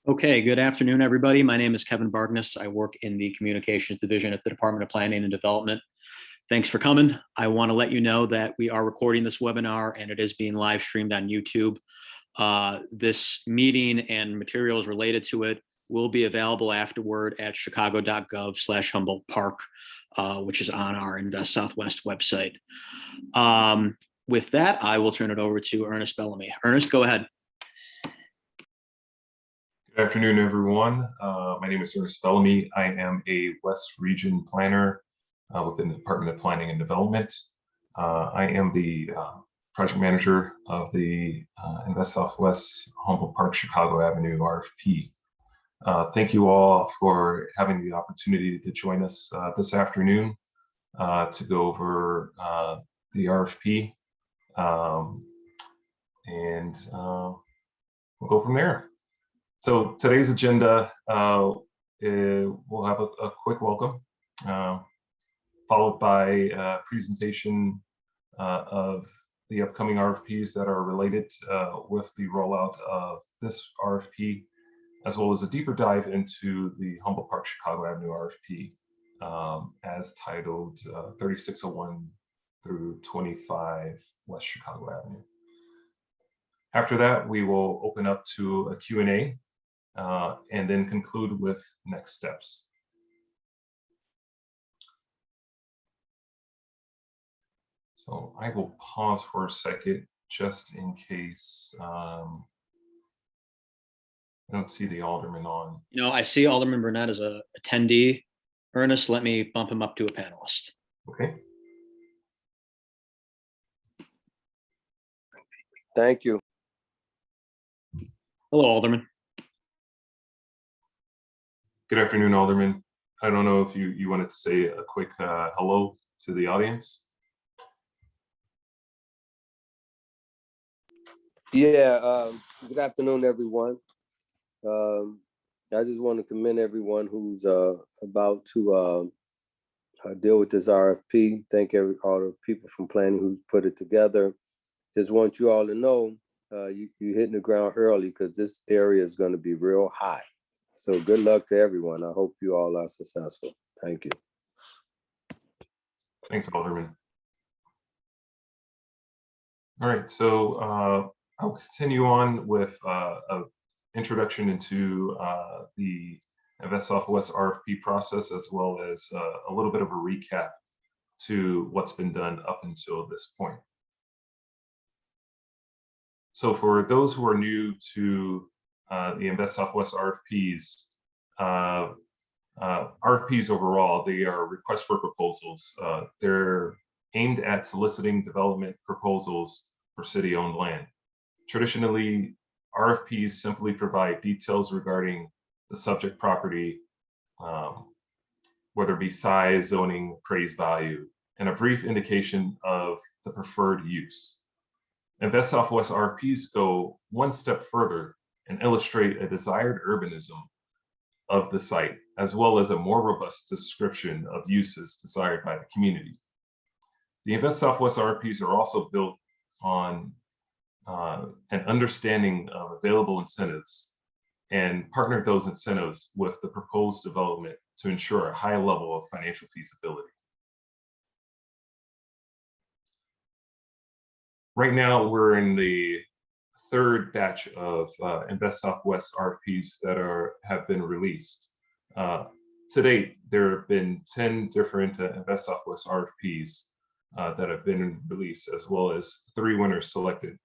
Okay, good afternoon, everybody. My name is Kevin Bargness. I work in the Communications Division at the Department of Planning and Development. Thanks for coming. I want to let you know that we are recording this webinar and it is being live streamed on YouTube. This meeting and materials related to it will be available afterward at chicago.gov/Humboldt Park, which is on our Invest Southwest website. With that, I will turn it over to Ernest Bellamy. Ernest, go ahead. Good afternoon, everyone. My name is Ernest Bellamy. I am a West Region Planner within the Department of Planning and Development. I am the project manager of the Invest Southwest Humboldt Park Chicago Avenue RFP. Thank you all for having the opportunity to join us this afternoon to go over the RFP, and we'll go from there. So today's agenda, we'll have a quick welcome, followed by a presentation of the upcoming RFPs that are related with the rollout of this RFP, as well as a deeper dive into the Humboldt Park Chicago Avenue RFP, as titled 3601 through 25 West Chicago Avenue. After that, we will open up to a Q&A. And then conclude with next steps. So I will pause for a second just in case I don't see the alderman on. You know, I see Alderman Burnett as a attendee. Ernest, let me bump him up to a panelist. Okay. Thank you. Hello, Alderman. Good afternoon, Alderman. I don't know if you wanted to say a quick hello to the audience. Yeah, good afternoon, everyone. I just want to commend everyone who's about to deal with this RFP. Thank all the people from planning who put it together. Just want you all to know you're hitting the ground early because this area is going to be real high. So good luck to everyone. I hope you all are successful. Thank you. Thanks, Alderman. All right, so I'll continue on with an introduction into the Invest Southwest RFP process, as well as a little bit of a recap to what's been done up until this point. So for those who are new to the Invest Southwest RFPs, RFPs overall, they are requests for proposals. They're aimed at soliciting development proposals for city-owned land. Traditionally, RFPs simply provide details regarding the subject property, whether it be size, zoning, appraised value, and a brief indication of the preferred use. Invest Southwest RFPs go one step further and illustrate a desired urbanism of the site, as well as a more robust description of uses desired by the community. The Invest Southwest RFPs are also built on an understanding of available incentives and partner those incentives with the proposed development to ensure a high level of financial feasibility. Right now, we're in the third batch of Invest Southwest RFPs that have been released. To date, there have been 10 different Invest Southwest RFPs that have been released, as well as 3 winners selected.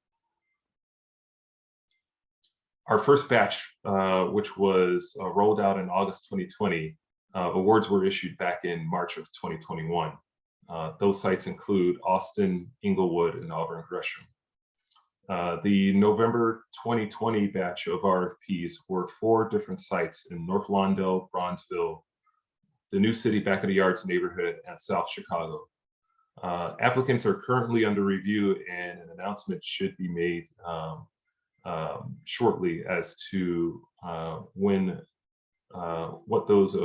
Our first batch, which was rolled out in August 2020, awards were issued back in March of 2021. Those sites include Austin, Inglewood, and Auburn Gresham. The November 2020 batch of RFPs were 4 different sites in North Lawndale, Bronzeville, the New City Back of the Yards neighborhood, and South Chicago. Applicants are currently under review, and an announcement should be made shortly as to what those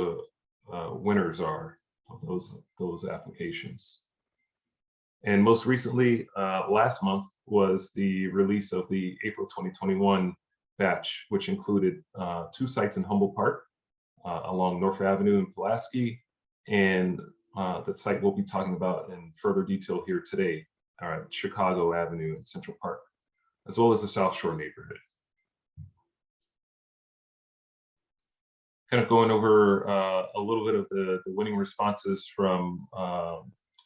winners are of those applications. And most recently, last month, was the release of the April 2021 batch, which included 2 sites in Humboldt Park along North Avenue in Pulaski, and the site we'll be talking about in further detail here today, Chicago Avenue in Central Park, as well as the South Shore neighborhood. Kind of going over a little bit of the winning responses from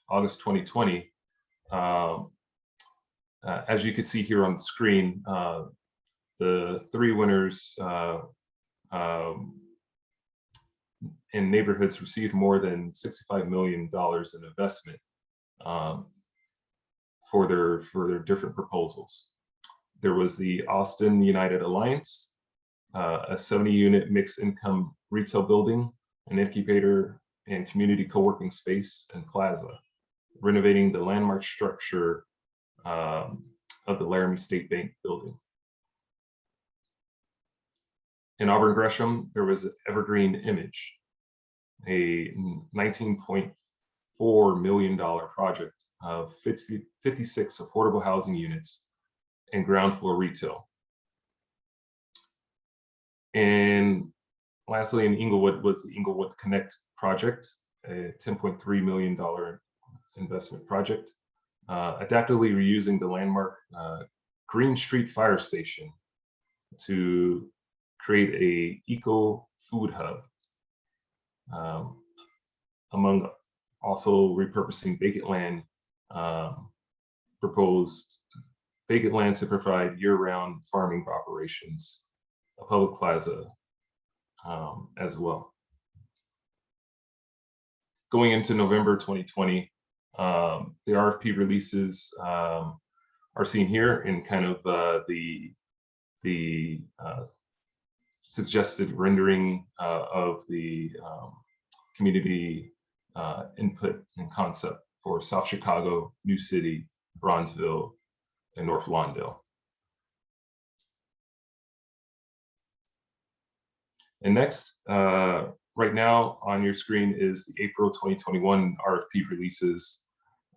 August 2020. As you can see here on the screen, the 3 winners in neighborhoods received more than $65 million in investment for their different proposals. There was the Austin United Alliance, a 70-unit mixed income retail building, an incubator and community co-working space and plaza, renovating the landmark structure of the Laramie State Bank building. In Auburn Gresham, there was Evergreen Image, a $19.4 million project of 56 affordable housing units and ground floor retail. And lastly, in Inglewood was the Inglewood Connect project, a $10.3 million investment project, adaptively reusing the landmark Green Street Fire Station to create a eco food hub, among also repurposing vacant land, proposed vacant land to provide year-round farming operations, a public plaza as well. Going into November 2020, the RFP releases are seen here in kind of the suggested rendering of the community input and concept for South Chicago, New City, Bronzeville, and North Lawndale. And next, right now on your screen is the April 2021 RFP releases.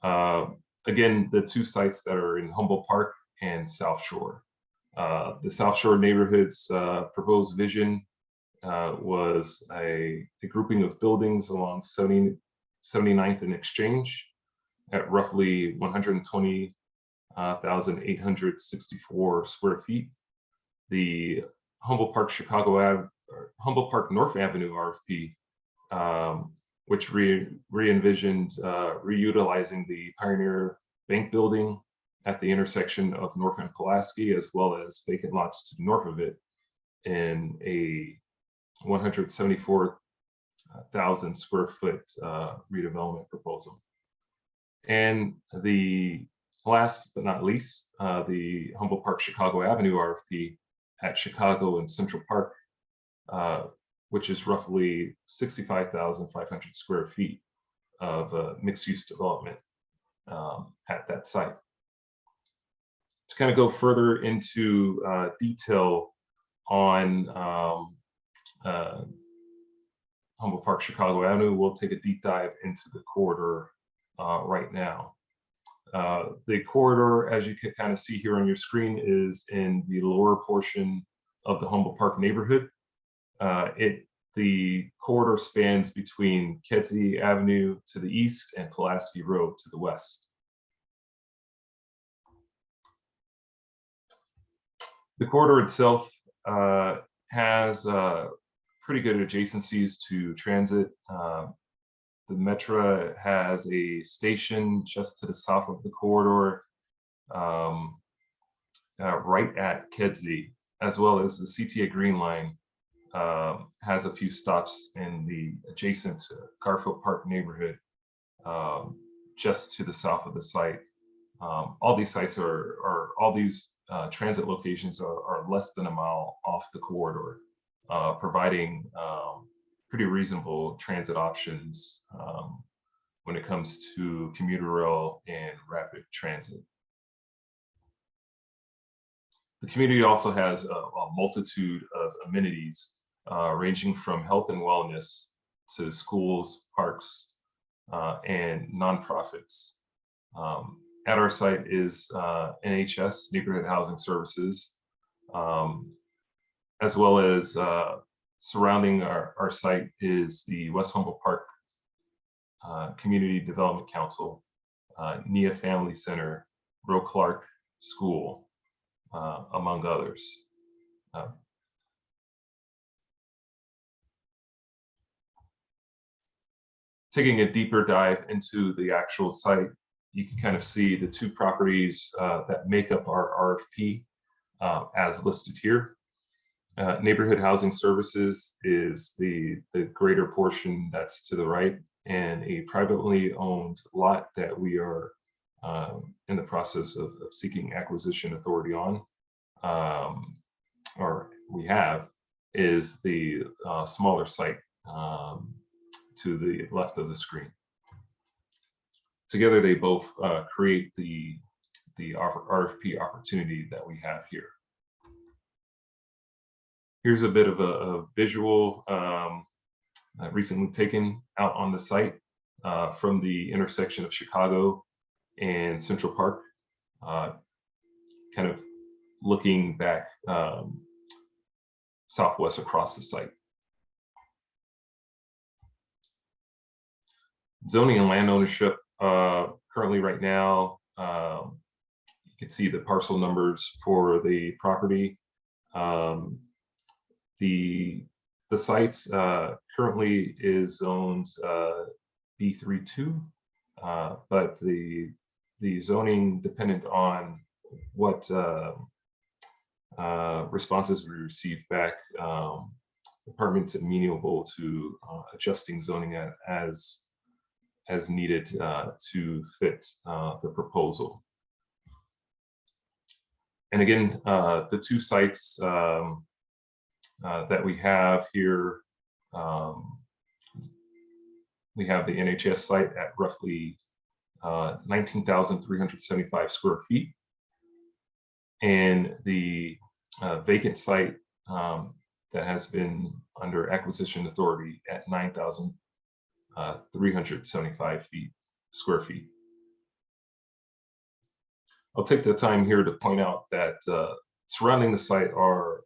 Again, the 2 sites that are in Humboldt Park and South Shore. The South Shore neighborhood's proposed vision was a grouping of buildings along 79th and Exchange at roughly 120,864 square feet. The Humboldt Park Humboldt Park North Avenue RFP, which re-envisioned reutilizing the Pioneer Bank building at the intersection of North and Pulaski, as well as vacant lots to the north of it, in a 174,000 square foot redevelopment proposal. And the last but not least, the Humboldt Park Chicago Avenue RFP at Chicago and Central Park, which is roughly 65,500 square feet of mixed-use development at that site. To kind of go further into detail on Humboldt Park Chicago Avenue, we'll take a deep dive into the corridor right now. The corridor, as you can kind of see here on your screen, is in the lower portion of the Humboldt Park neighborhood. The corridor spans between Kedzie Avenue to the east and Pulaski Road to the west. The corridor itself has pretty good adjacencies to transit. The Metra has a station just to the south of the corridor, right at Kedzie, as well as the CTA Green Line has a few stops in the adjacent Garfield Park neighborhood, just to the south of the site. All these sites all these transit locations are less than a mile off the corridor, providing pretty reasonable transit options when it comes to commuter rail and rapid transit. The community also has a multitude of amenities ranging from health and wellness to schools, parks, and nonprofits. At our site is NHS, Neighborhood Housing Services, as well as surrounding our site is the West Humboldt Park Community Development Council, NIA Family Center, Roe Clark School, among others. Taking a deeper dive into the actual site, you can kind of see the two properties that make up our RFP as listed here. Neighborhood Housing Services is the greater portion that's to the right, and a privately owned lot that we are in the process of seeking acquisition authority on, or we have, is the smaller site to the left of the screen. Together, they both create the RFP opportunity that we have here. Here's a bit of a visual recently taken out on the site from the intersection of Chicago and Central Park, kind of looking back southwest across the site. Zoning and land ownership, currently right now, you can see the parcel numbers for the property. The site currently is zoned B32, but the zoning, dependent on what responses we receive back, department's amenable to adjusting zoning as needed to fit the proposal. And again, the two sites that we have here, we have the NHS site at roughly 19,375 square feet, and the vacant site that has been under acquisition authority at 9,375 square feet. I'll take the time here to point out that surrounding the site are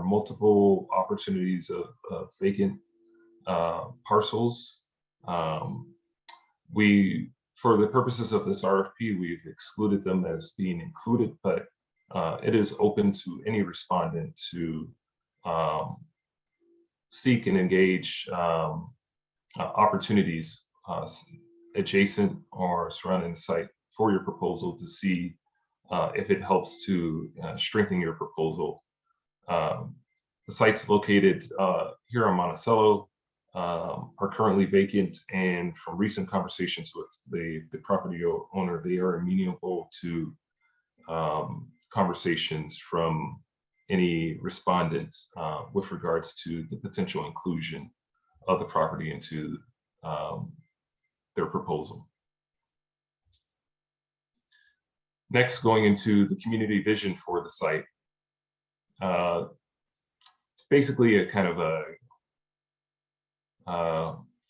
multiple opportunities of vacant parcels. For the purposes of this RFP, we've excluded them as being included, but it is open to any respondent to seek and engage opportunities adjacent or surrounding the site for your proposal to see if it helps to strengthen your proposal. The sites located here on Monticello are currently vacant, and from recent conversations with the property owner, they are amenable to conversations from any respondents with regards to the potential inclusion of the property into their proposal. Next, going into the community vision for the site. It's basically a kind of a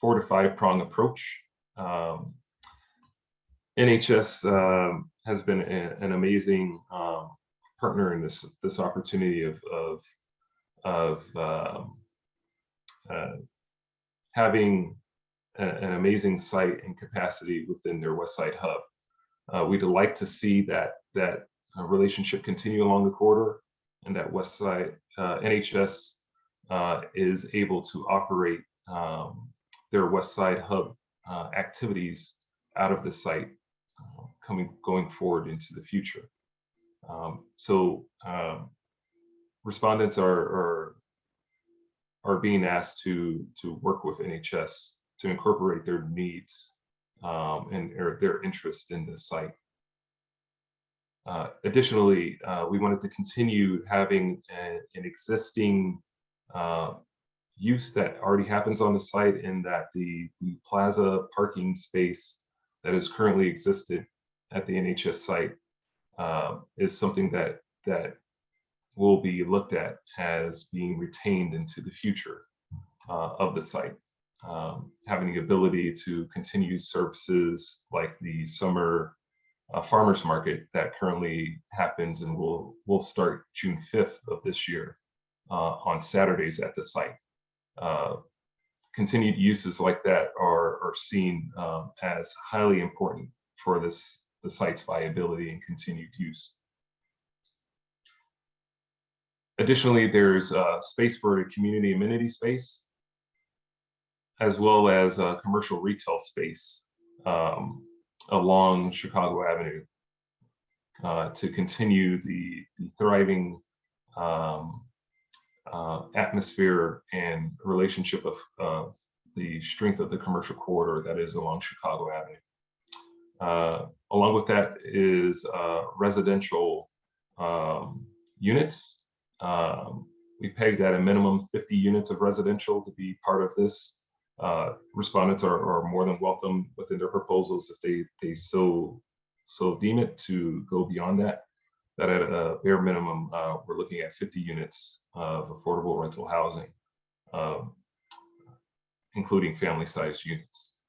4 to 5 prong approach. NHS has been an amazing partner in this opportunity of having an amazing site and capacity within their Westside hub. We'd like to see that relationship continue along the corridor, and that Westside NHS is able to operate their Westside hub activities out of the site going forward into the future. Respondents are being asked to work with NHS to incorporate their needs and their interest in the site. Additionally, we wanted to continue having an existing use that already happens on the site, in that the plaza parking space that is currently existed at the NHS site is something that will be looked at as being retained into the future of the site. Having the ability to continue services like the summer farmers market that currently happens and will start June 5th of this year, on Saturdays at the site. Continued uses like that are seen as highly important for the site's viability and continued use. Additionally, there's space for a community amenity space, as well as a commercial retail space along Chicago Avenue to continue the thriving atmosphere and relationship of the strength of the commercial corridor that is along Chicago Avenue. Along with that is residential units. We pegged at a minimum 50 units of residential to be part of this. Respondents are more than welcome within their proposals if they so deem it to go beyond that. That at a bare minimum, we're looking at 50 units of affordable rental housing, including family-sized units.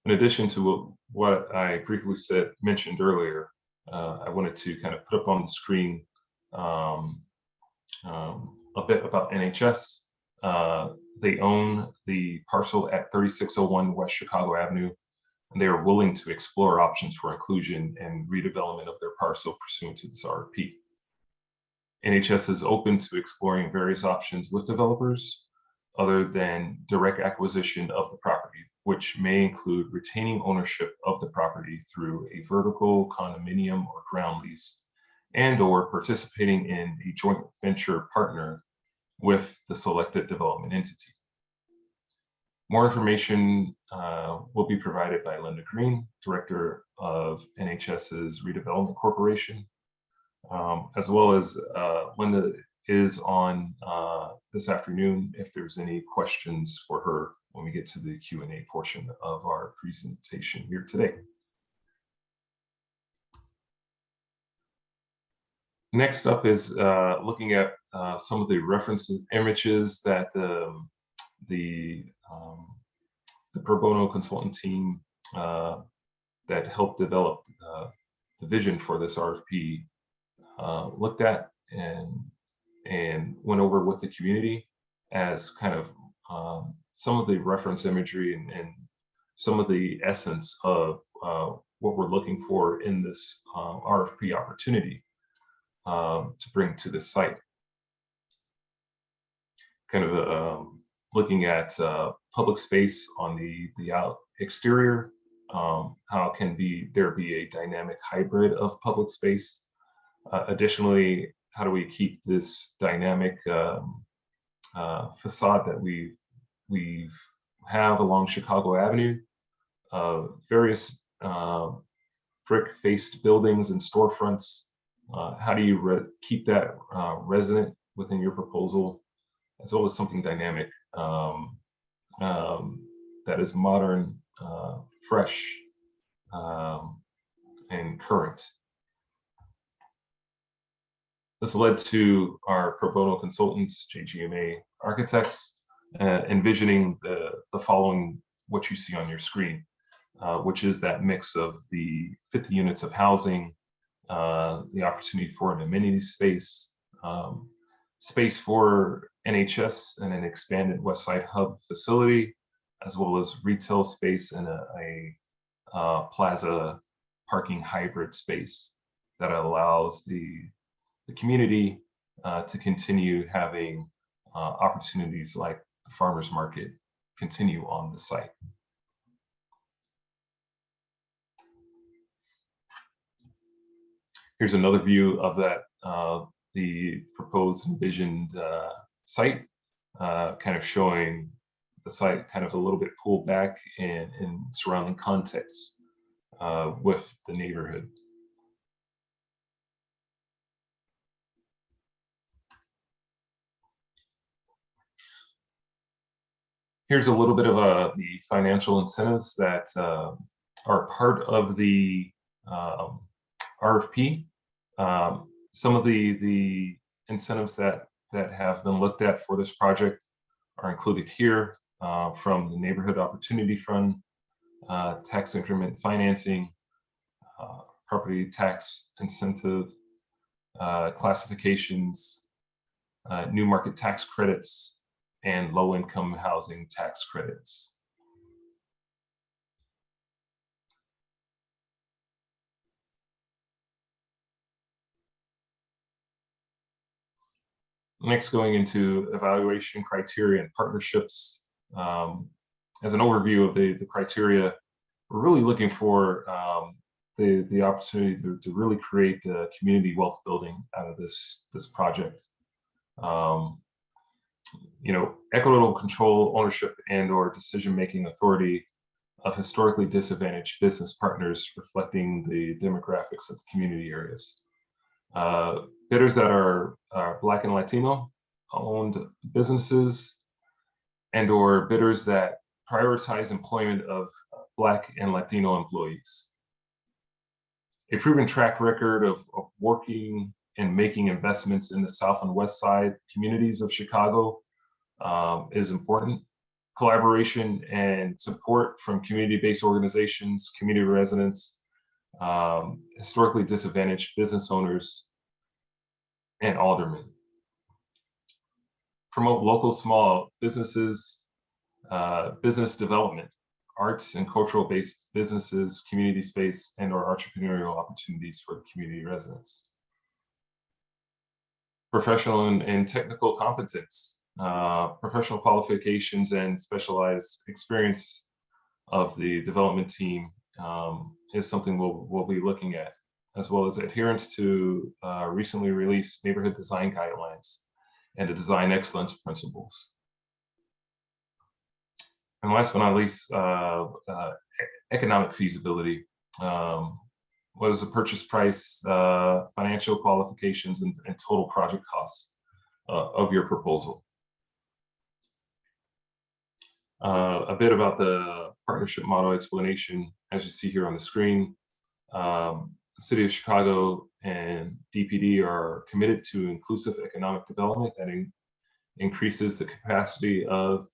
In addition to what I briefly mentioned earlier, I wanted to kind of put up on the screen a bit about NHS. They own the parcel at 3601 West Chicago Avenue, and they are willing to explore options for inclusion and redevelopment of their parcel pursuant to this RFP. NHS is open to exploring various options with developers other than direct acquisition of the property, which may include retaining ownership of the property through a vertical condominium or ground lease, and/or participating in a joint venture partner with the selected development entity. More information will be provided by Linda Green, Director of NHS's Redevelopment Corporation, as well as Linda is on this afternoon if there's any questions for her when we get to the Q&A portion of our presentation here today. Next up is looking at some of the reference images that the pro bono consultant team that helped develop the vision for this RFP looked at and went over with the community as kind of some of the reference imagery and some of the essence of what we're looking for in this RFP opportunity to bring to the site. Kind of looking at public space on the exterior, how can there be a dynamic hybrid of public space? Additionally, how do we keep this dynamic facade that we have along Chicago Avenue? Various brick-faced buildings and storefronts. How do you keep that resident within your proposal, as well as something dynamic that is modern, fresh, and current? This led to our pro bono consultants, JGMA Architects, envisioning the following, what you see on your screen, which is that mix of the 50 units of housing, the opportunity for an amenity space, space for NHS and an expanded Westside Hub facility, as well as retail space and a plaza parking hybrid space that allows the community to continue having opportunities like the farmers market continue on the site. Here's another view of that, the proposed envisioned site, kind of showing the site kind of a little bit pulled back in surrounding context with the neighborhood. Here's a little bit of the financial incentives that are part of the RFP. Some of the incentives that have been looked at for this project are included here, from the Neighborhood Opportunity Fund, tax increment financing, property tax incentive classifications, new market tax credits, and low-income housing tax credits. Next, going into evaluation criteria and partnerships. As an overview of the criteria, we're really looking for the opportunity to really create community wealth building out of this project. Equitable control, ownership, and/or decision-making authority of historically disadvantaged business partners, reflecting the demographics of the community areas. Bidders that are Black and Latino owned businesses, and/or bidders that prioritize employment of Black and Latino employees. A proven track record of working and making investments in the South and West Side communities of Chicago is important. Collaboration and support from community-based organizations, community residents, historically disadvantaged business owners, and aldermen. Promote local small businesses, business development, arts and cultural-based businesses, community space, and/or entrepreneurial opportunities for community residents. Professional and technical competence, professional qualifications and specialized experience of the development team is something we'll be looking at, as well as adherence to recently released neighborhood design guidelines and the design excellence principles. And last but not least, economic feasibility. What is the purchase price, financial qualifications, and total project costs of your proposal? A bit about the partnership model explanation, as you see here on the screen. The City of Chicago and DPD are committed to inclusive economic development that increases the capacity of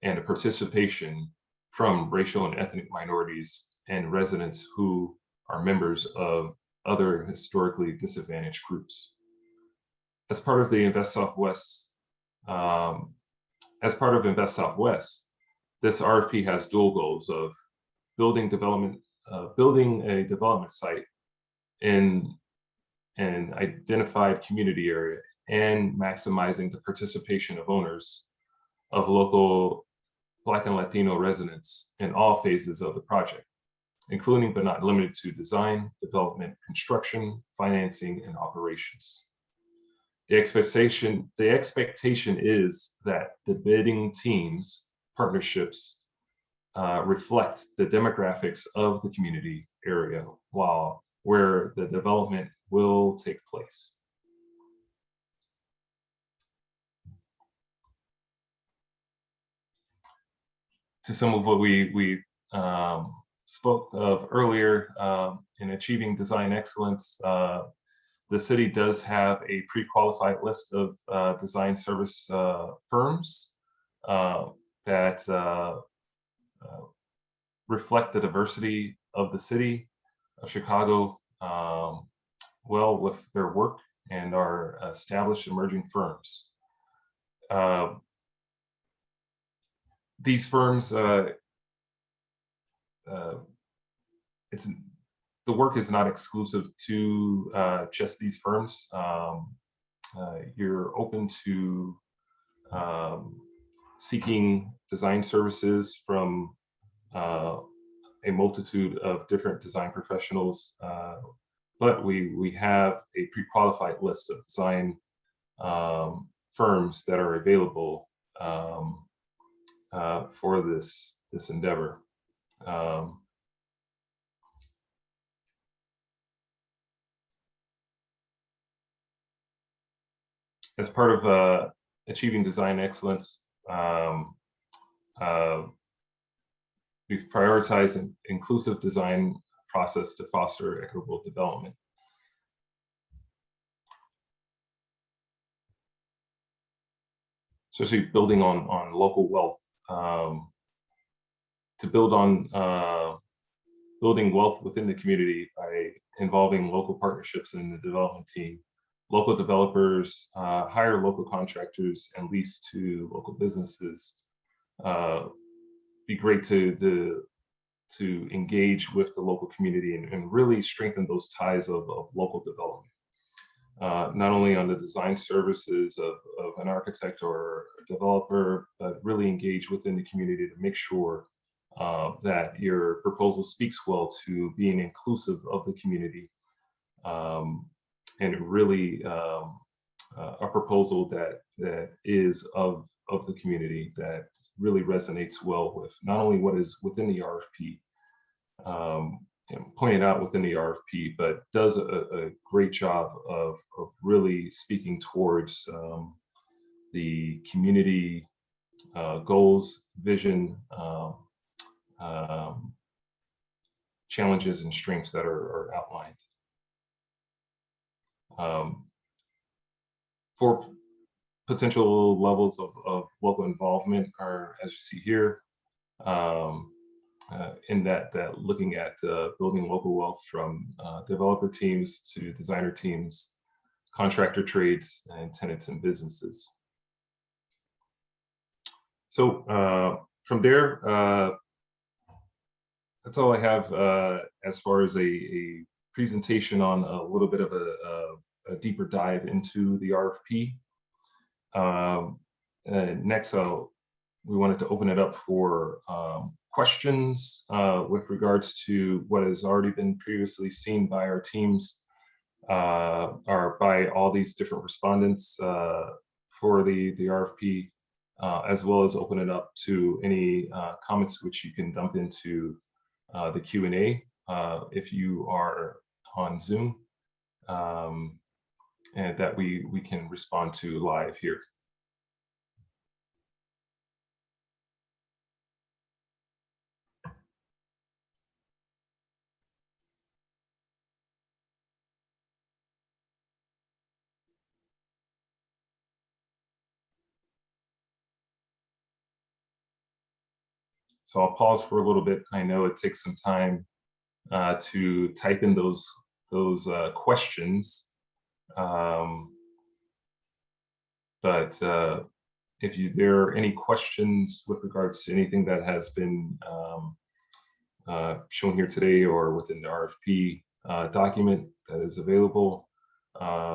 and the participation from racial and ethnic minorities and residents who are members of other historically disadvantaged groups. As part of the Invest Southwest, this RFP has dual goals of building a development site in an identified community area and maximizing the participation of owners of local Black and Latino residents in all phases of the project, including but not limited to design, development, construction, financing, and operations. The expectation is that the bidding teams, partnerships, reflect the demographics of the community area where the development will take place. To some of what we spoke of earlier, in achieving design excellence, the city does have a pre-qualified list of design service firms that reflect the diversity of the city of Chicago well with their work and are established emerging firms. These firms, the work is not exclusive to just these firms. You're open to seeking design services from a multitude of different design professionals, but we have a pre-qualified list of design firms that are available for this endeavor. As part of achieving design excellence, we've prioritized an inclusive design process to foster equitable development. Especially building on local wealth, to build on building wealth within the community by involving local partnerships in the development team. Local developers hire local contractors and lease to local businesses. Be great to engage with the local community and really strengthen those ties of local development. Not only on the design services of an architect or a developer, but really engage within the community to make sure that your proposal speaks well to being inclusive of the community, and really a proposal that is of the community, that really resonates well with not only what is within the RFP, pointed out within the RFP, but does a great job of really speaking towards the community goals, vision, challenges and strengths that are outlined. For potential levels of local involvement are, as you see here, in that looking at building local wealth from developer teams to designer teams, contractor trades, and tenants and businesses. So from there, that's all I have as far as a presentation on a little bit of a deeper dive into the RFP. Next, we wanted to open it up for questions with regards to what has already been previously seen by our teams, or by all these different respondents for the RFP, as well as open it up to any comments which you can dump into the Q&A if you are on Zoom, and that we can respond to live here. So I'll pause for a little bit. I know it takes some time to type in those questions, but if there are any questions with regards to anything that has been shown here today or within the RFP document that is available,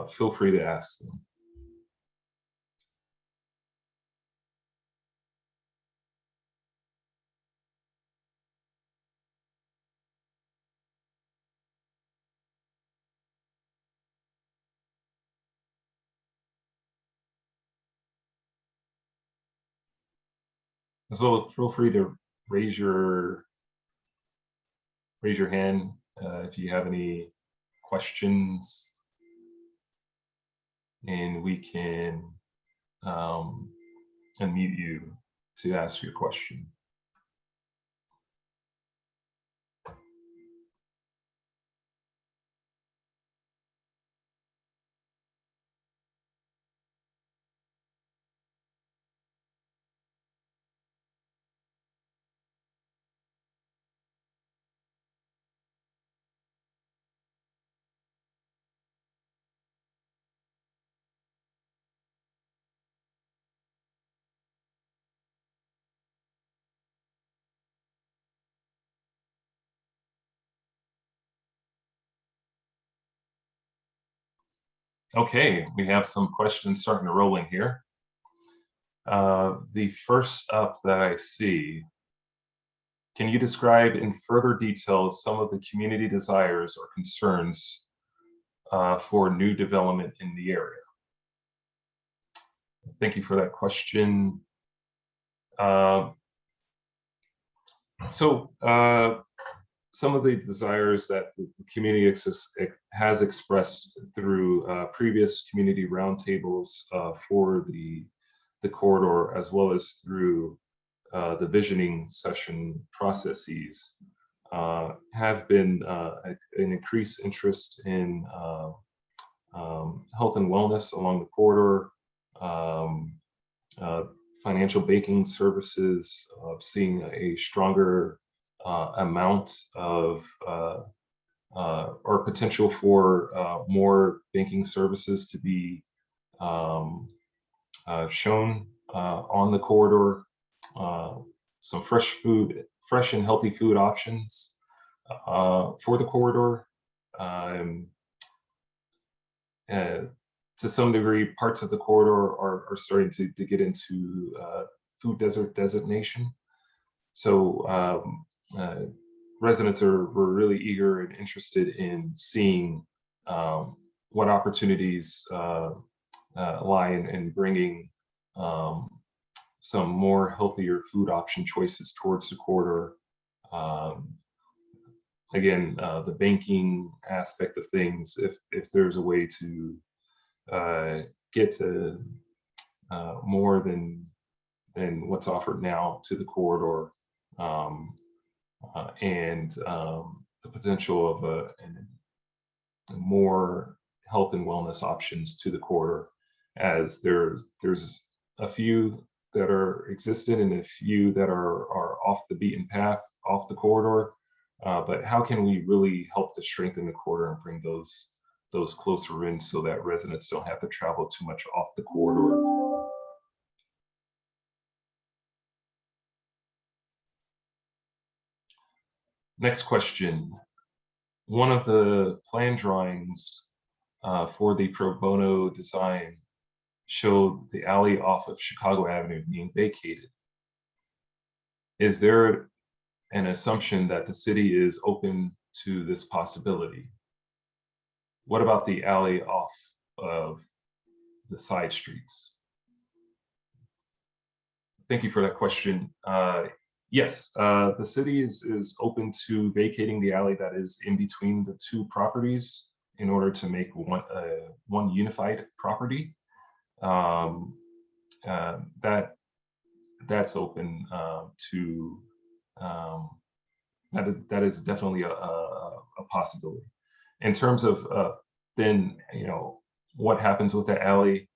feel free to ask them. As well, feel free to raise your hand if you have any questions, and we can unmute you to ask your question. Okay, we have some questions starting to roll in here. The first up that I see, can you describe in further detail some of the community desires or concerns for new development in the area? Thank you for that question. Some of the desires that the community has expressed through previous community roundtables for the corridor, as well as through the visioning session processes, have been an increased interest in health and wellness along the corridor, financial banking services, seeing a stronger amount of or potential for more banking services to be shown on the corridor, some fresh and healthy food options for the corridor. To some degree, parts of the corridor are starting to get into food desert designation. So residents were really eager and interested in seeing what opportunities lie in bringing some more healthier food option choices towards the corridor. Again, the banking aspect of things, if there's a way to get to more than what's offered now to the corridor, and the potential of a more health and wellness options to the corridor, as there's a few that are existent and a few that are off the beaten path, off the corridor. But how can we really help to strengthen the corridor and bring those closer in so that residents don't have to travel too much off the corridor? Next question. One of the plan drawings for the pro bono design showed the alley off of Chicago Avenue being vacated. Is there an assumption that the city is open to this possibility? What about the alley off of the side streets? Thank you for that question. Yes, the city is open to vacating the alley that is in between the two properties in order to make one unified property. That's open to that is definitely a possibility. In terms of then what happens with the alley,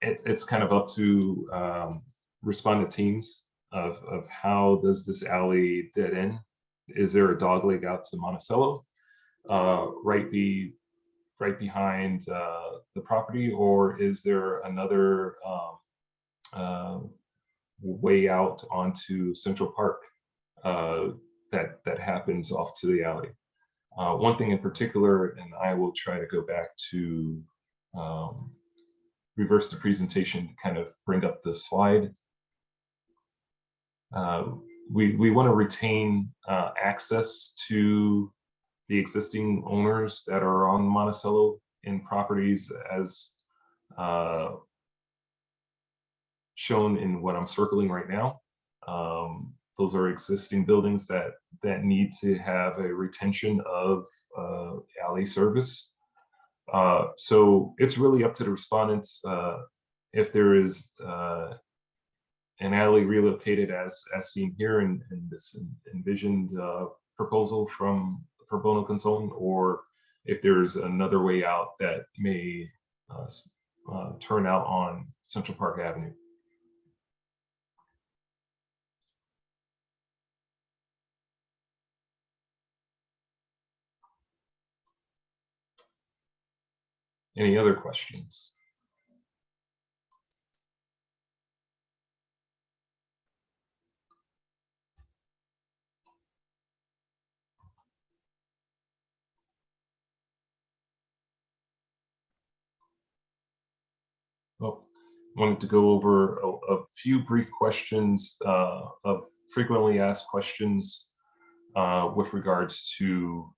it's kind of up to respondent teams of how does this alley dead end? Is there a dogleg out to Monticello, right behind the property, or is there another way out onto Central Park that happens off to the alley? One thing in particular, and I will try to go back to reverse the presentation to kind of bring up the slide. We want to retain access to the existing owners that are on Monticello in properties as shown in what I'm circling right now. Those are existing buildings that need to have a retention of alley service. So it's really up to the respondents if there is an alley relocated as seen here in this envisioned proposal from the pro bono consultant, or if there's another way out that may turn out on Central Park Avenue. Any other questions? Well, I wanted to go over a few brief questions of frequently asked questions with regards to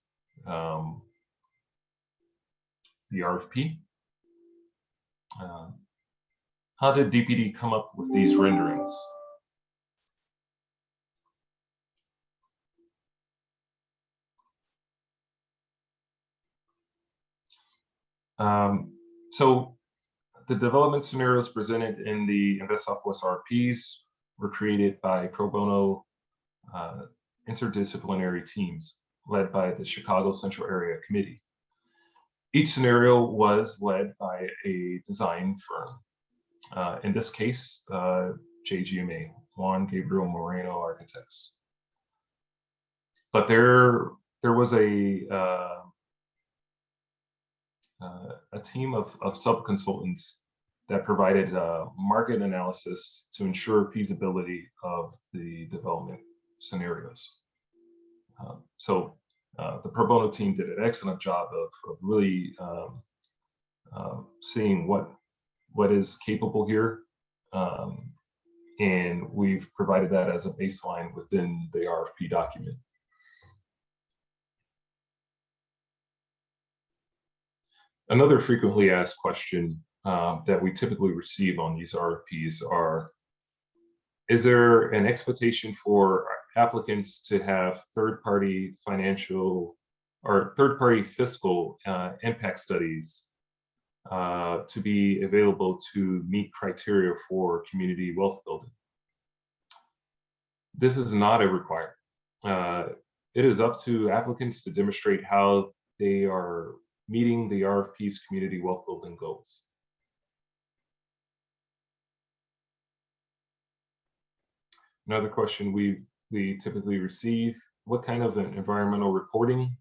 the RFP. How did DPD come up with these renderings? So the development scenarios presented in the Invest Southwest RFPs were created by pro bono interdisciplinary teams led by the Chicago Central Area Committee. Each scenario was led by a design firm. In this case, JGMA, Juan Gabriel Moreno Architects. But there was a team of sub-consultants that provided market analysis to ensure feasibility of the development scenarios. So the pro bono team did an excellent job of really seeing what is capable here. And we've provided that as a baseline within the RFP document. Another frequently asked question that we typically receive on these RFPs are, is there an expectation for applicants to have third-party financial or third-party fiscal impact studies to be available to meet criteria for community wealth building? This is not a requirement. It is up to applicants to demonstrate how they are meeting the RFP's community wealth building goals. Another question we typically receive, what kind of an environmental reporting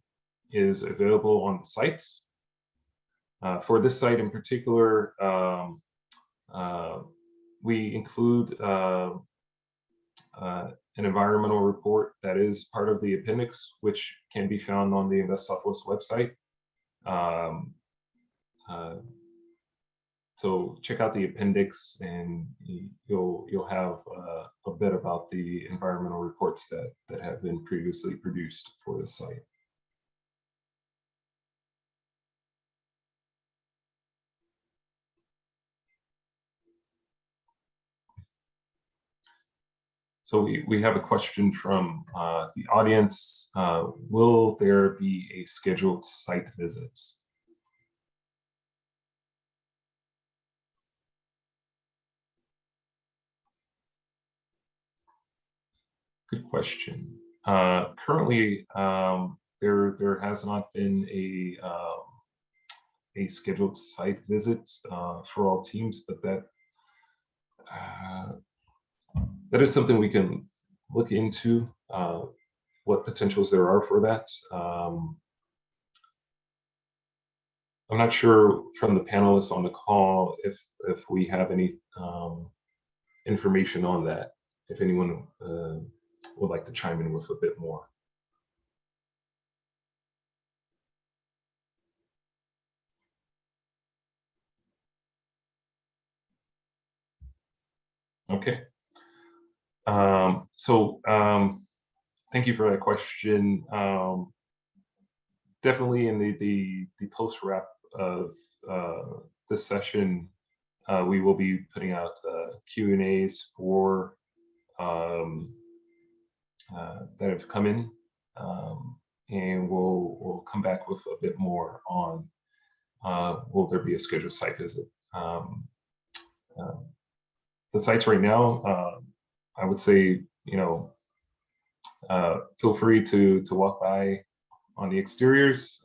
is available on the sites? For this site in particular, we include an environmental report that is part of the appendix, which can be found on the Invest Southwest website. So check out the appendix, and you'll have a bit about the environmental reports that have been previously produced for the site. So we have a question from the audience. Will there be a scheduled site visit? Good question. Currently, there has not been a scheduled site visit for all teams, but that is something we can look into, what potentials there are for that. I'm not sure from the panelists on the call if we have any information on that, if anyone would like to chime in with a bit more. Okay. Thank you for that question. Definitely in the post wrap of this session, we will be putting out Q&As for that have come in, and we'll come back with a bit more on will there be a scheduled site visit. The sites right now, I would say, feel free to walk by on the exteriors.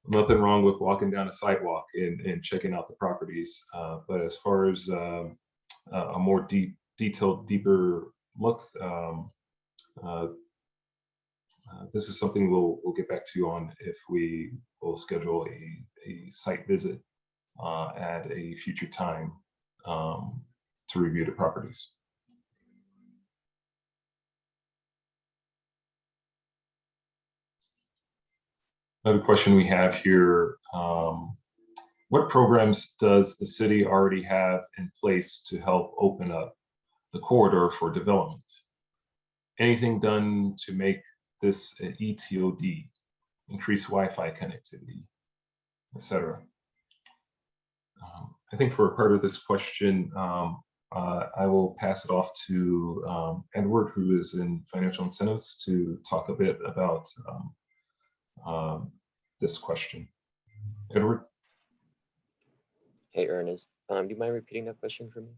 Nothing wrong with walking down a sidewalk and checking out the properties. But as far as a more detailed, deeper look, this is something we'll get back to you on if we will schedule a site visit at a future time to review the properties. Another question we have here, what programs does the city already have in place to help open up the corridor for development? Anything done to make this an ETOD, increase Wi-Fi connectivity, etc.? I think for a part of this question, I will pass it off to Edward, who is in financial incentives, to talk a bit about this question. Edward? Hey, Ernest. Do you mind repeating that question for me?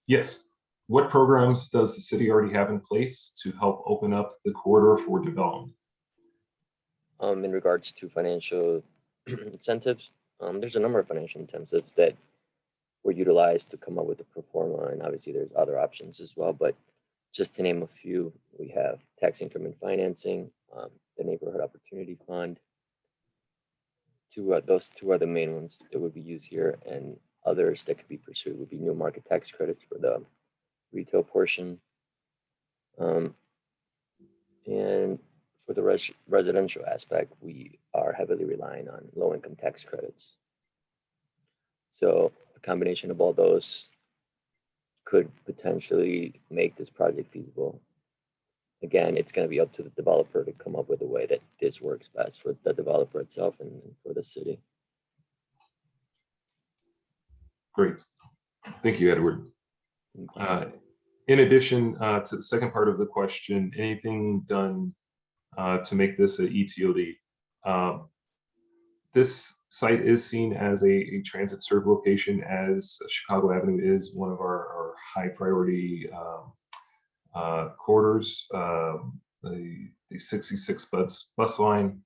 Yes. What programs does the city already have in place to help open up the corridor for development? In regards to financial incentives, there's a number of financial incentives that were utilized to come up with the pro forma, and obviously there's other options as well. But Just to name a few, we have tax increment financing, the Neighborhood Opportunity Fund. Those two are the main ones that would be used here, and others that could be pursued would be new market tax credits for the retail portion. And for the residential aspect, we are heavily relying on low-income tax credits. So a combination of all those could potentially make this project feasible. Again, it's going to be up to the developer to come up with a way that this works best for the developer itself and for the city. Great. Thank you, Edward. In addition to the second part of the question, anything done to make this an ETOD? This site is seen as a transit served location, as Chicago Avenue is one of our high priority corridors. The 66 bus line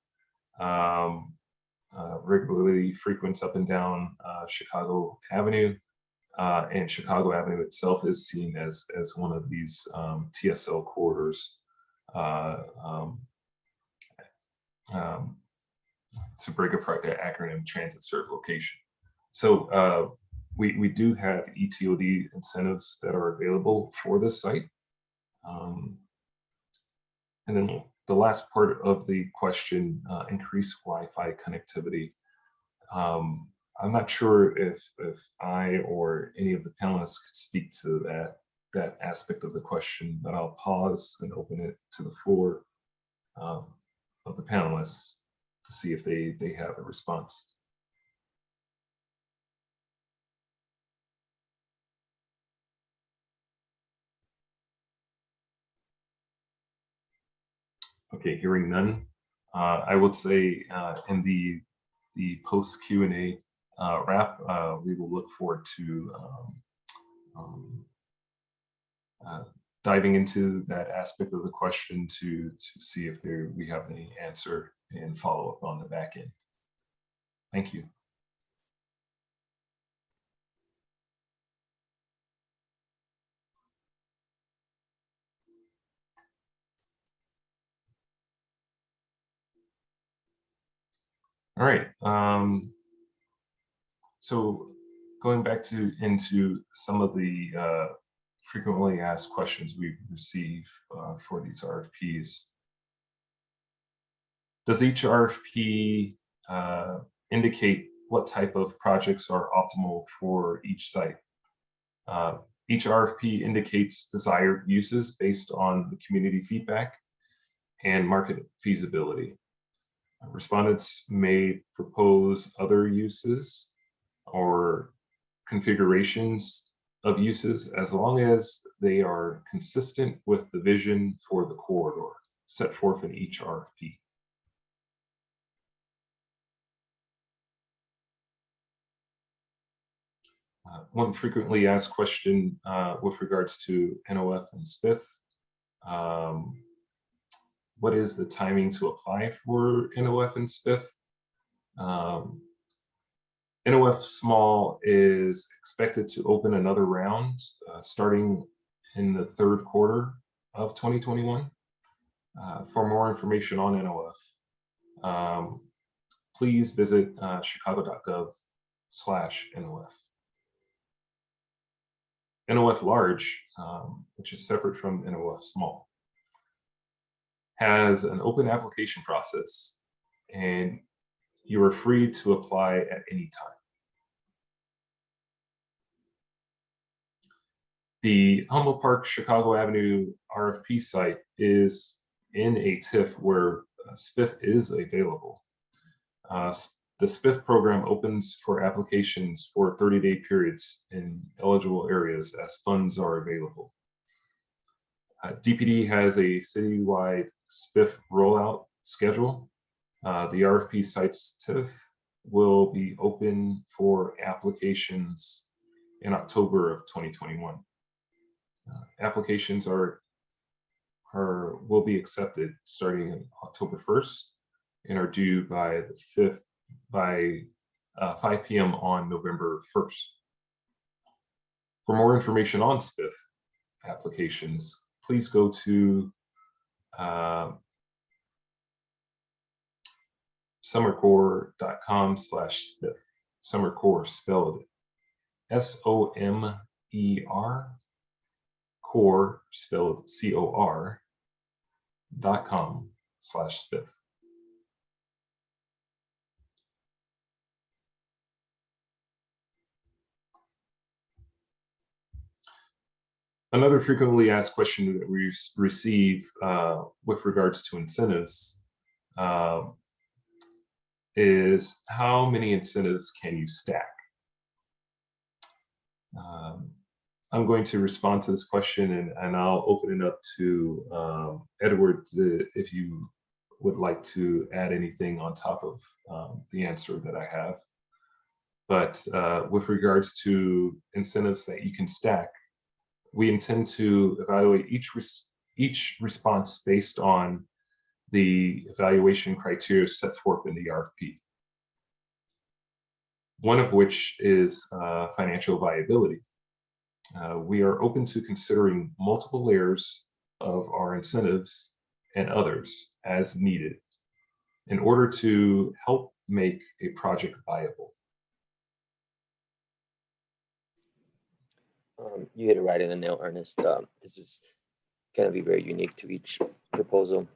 regularly frequents up and down Chicago Avenue, and Chicago Avenue itself is seen as one of these TSL corridors. To break apart that acronym, transit served location. So we do have ETOD incentives that are available for this site. And then the last part of the question, increased Wi-Fi connectivity. I'm not sure if I or any of the panelists could speak to that aspect of the question, but I'll pause and open it to the floor of the panelists to see if they have a response. Okay, hearing none, I would say in the post Q&A wrap, we will look forward to diving into that aspect of the question to see if we have any answer and follow up on the back end. Thank you. All right. So going back into some of the frequently asked questions we receive for these RFPs. Does each RFP indicate what type of projects are optimal for each site? Each RFP indicates desired uses based on the community feedback and market feasibility. Respondents may propose other uses or configurations of uses as long as they are consistent with the vision for the corridor set forth in each RFP. One frequently asked question with regards to NOF and SPIF. What is the timing to apply for NOF and SPIF? NOF Small is expected to open another round starting in the third quarter of 2021. For more information on NOF, please visit chicago.gov/NOF. NOF Large, which is separate from NOF Small, has an open application process, and you are free to apply at any time. The Humboldt Park Chicago Avenue RFP site is in a TIF where SPIF is available. The SPIF program opens for applications for 30-day periods in eligible areas as funds are available. DPD has a citywide SPIF rollout schedule. The RFP site's TIF will be open for applications in October of 2021. Applications will be accepted starting on October 1st and are due by the 5th by 5 p.m. on November 1st. For more information on SPIF applications, please go to summercore.com/spiff. Summercore spelled SOMER, core spelled COR.com/spiff. Another frequently asked question that we receive with regards to incentives is how many incentives can you stack? I'm going to respond to this question and I'll open it up to Edward if you would like to add anything on top of the answer that I have. But with regards to incentives that you can stack, we intend to evaluate each response based on the evaluation criteria set forth in the RFP. One of which is financial viability. We are open to considering multiple layers of our incentives and others as needed in order to help make a project viable. You hit it right in the nail, Ernest. This is going to be very unique to each proposal,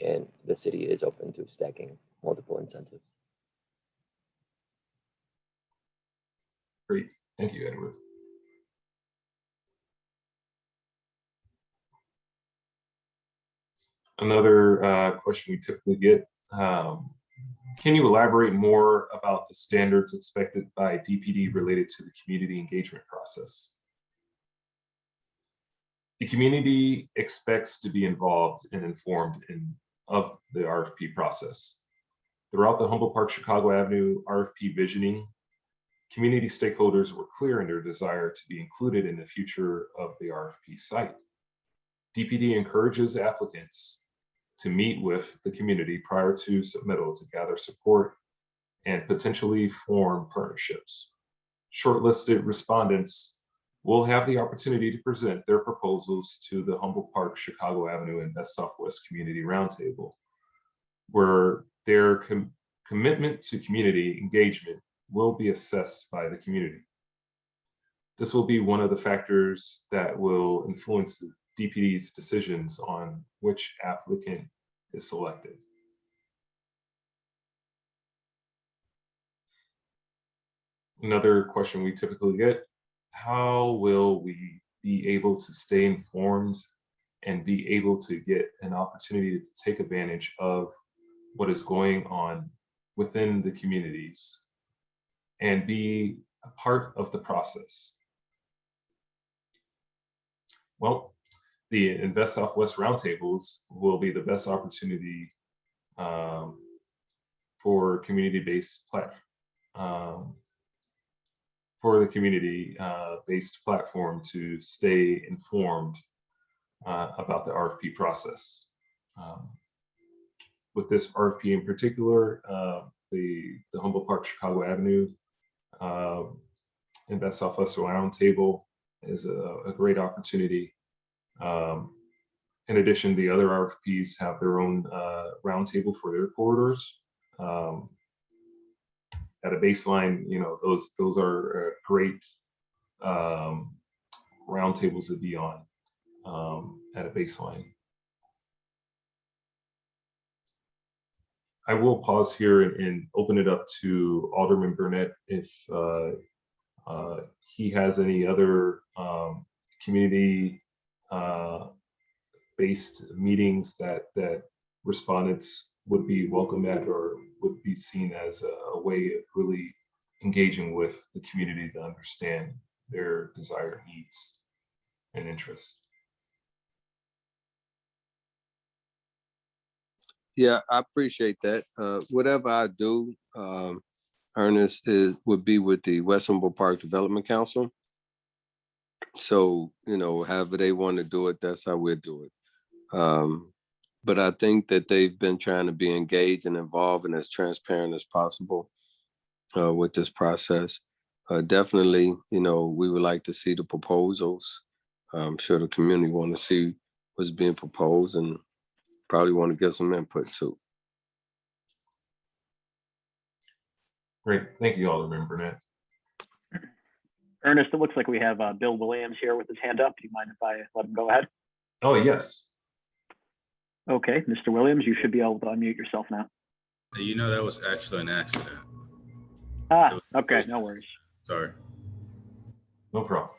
and the city is open to stacking multiple incentives. Great, thank you, Edward. Another question we typically get, can you elaborate more about the standards expected by DPD related to the community engagement process? The community expects to be involved and informed of the RFP process. Throughout the Humboldt Park Chicago Avenue RFP visioning, community stakeholders were clear in their desire to be included in the future of the RFP site. DPD encourages applicants to meet with the community prior to submittal to gather support and potentially form partnerships. Shortlisted respondents will have the opportunity to present their proposals to the Humboldt Park Chicago Avenue and Best Southwest Community Roundtable, where their commitment to community engagement will be assessed by the community. This will be one of the factors that will influence the DPD's decisions on which applicant is selected. Another question we typically get, how will we be able to stay informed and be able to get an opportunity to take advantage of what is going on within the communities and be a part of the process? Well, the Invest Southwest Roundtables will be the best opportunity for community-based based platform to stay informed about the RFP process. With this RFP in particular, the Humboldt Park Chicago Avenue Invest Southwest Roundtable is a great opportunity. In addition, the other RFPs have their own roundtable for their corridors. At a baseline, those are great roundtables to be on at a baseline. I will pause here and open it up to Alderman Burnett if he has any other community based meetings that respondents would be welcome at or would be seen as a way of really engaging with the community to understand their desired needs and interests. Yeah, I appreciate that. Whatever I do, Ernest, would be with the West Humboldt Park Development Council. So, however they want to do it, that's how we'll do it. But I think that they've been trying to be engaged and involved and as transparent as possible with this process. Definitely, we would like to see the proposals I'm sure the community want to see what's being proposed and probably want to get some input too. Great. Thank you, Alderman Burnett. Ernest, it looks like we have Bill Williams here with his hand up. Do you mind if I let him go ahead? Oh, yes. Okay, Mr. Williams, you should be able to unmute yourself now. You know, that was actually an accident. Ah, okay, no worries. Sorry. No problem.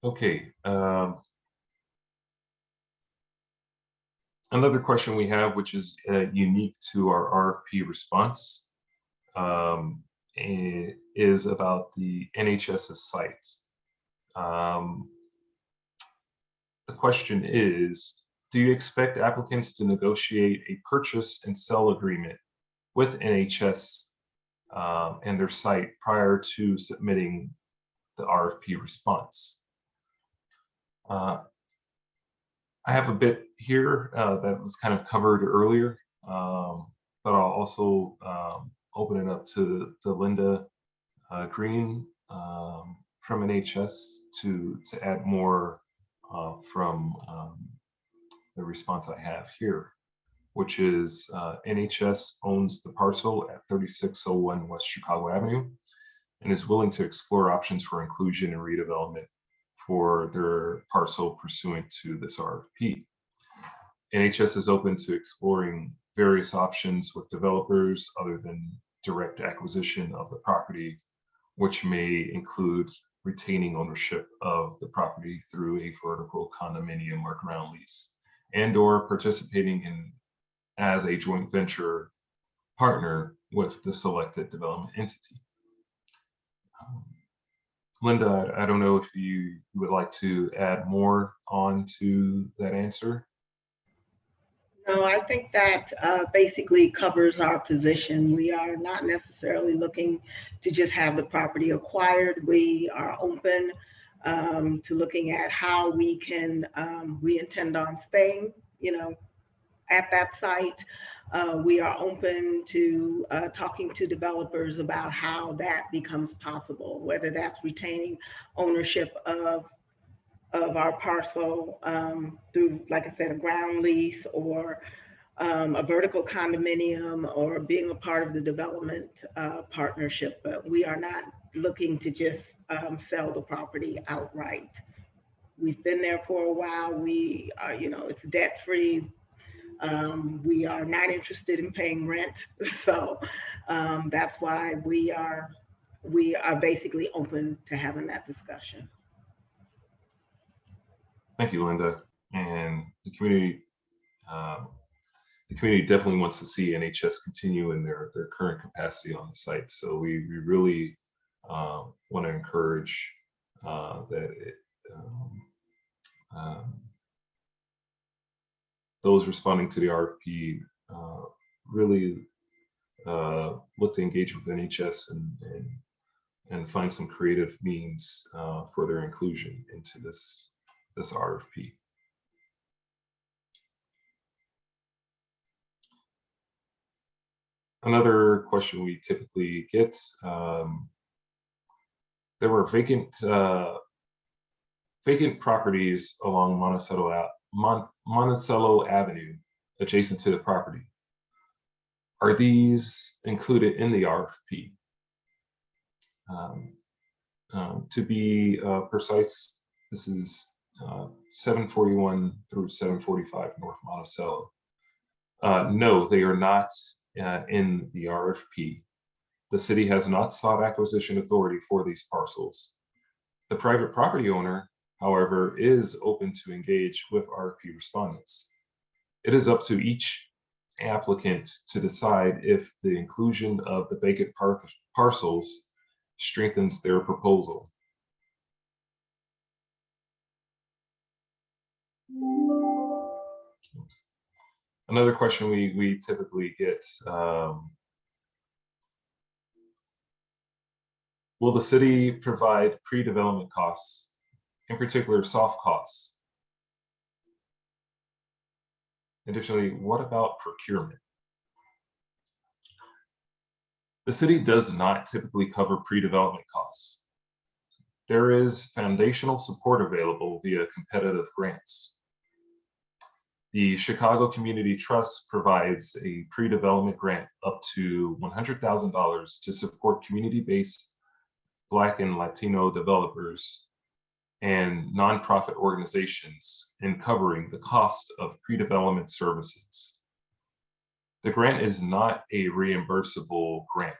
Okay. Another question we have, which is unique to our RFP response, is about the NHS's site. The question is, do you expect applicants to negotiate a purchase and sell agreement with NHS and their site prior to submitting the RFP response? I have a bit here that was kind of covered earlier, but I'll also open it up to Linda Green from NHS to add more from the response I have here, which is NHS owns the parcel at 3601 West Chicago Avenue and is willing to explore options for inclusion and redevelopment for their parcel pursuant to this RFP. NHS is open to exploring various options with developers other than direct acquisition of the property, which may include retaining ownership of the property through a vertical condominium or ground lease, and/or participating in as a joint venture partner with the selected development entity. Linda, I don't know if you would like to add more on to that answer. No, I think that basically covers our position. We are not necessarily looking to just have the property acquired. We are open to looking at how we can, we intend on staying, at that site. We are open to talking to developers about how that becomes possible, whether that's retaining ownership of our parcel through, like I said, a ground lease or a vertical condominium or being a part of the development partnership. But we are not looking to just sell the property outright. We've been there for a while. We are, it's debt free. We are not interested in paying rent. So that's why we are basically open to having that discussion. Thank you, Linda. And the community definitely wants to see NHS continue in their current capacity on the site. So we really want to encourage that those responding to the RFP really look to engage with NHS and find some creative means for their inclusion into this RFP. Another question we typically get, there were vacant properties along Monticello Avenue adjacent to the property. Are these included in the RFP? To be precise, this is 741 through 745 North Monticello. No, they are not in the RFP. The city has not sought acquisition authority for these parcels. The private property owner, however, is open to engage with RFP respondents. It is up to each applicant to decide if the inclusion of the vacant parcels strengthens their proposal. Another question we typically get, will the city provide pre-development costs, in particular soft costs? Additionally, what about procurement? The city does not typically cover pre-development costs. There is foundational support available via competitive grants. The Chicago Community Trust provides a pre-development grant up to $100,000 to support community-based Black and Latino developers and nonprofit organizations in covering the cost of pre-development services. The grant is not a reimbursable grant,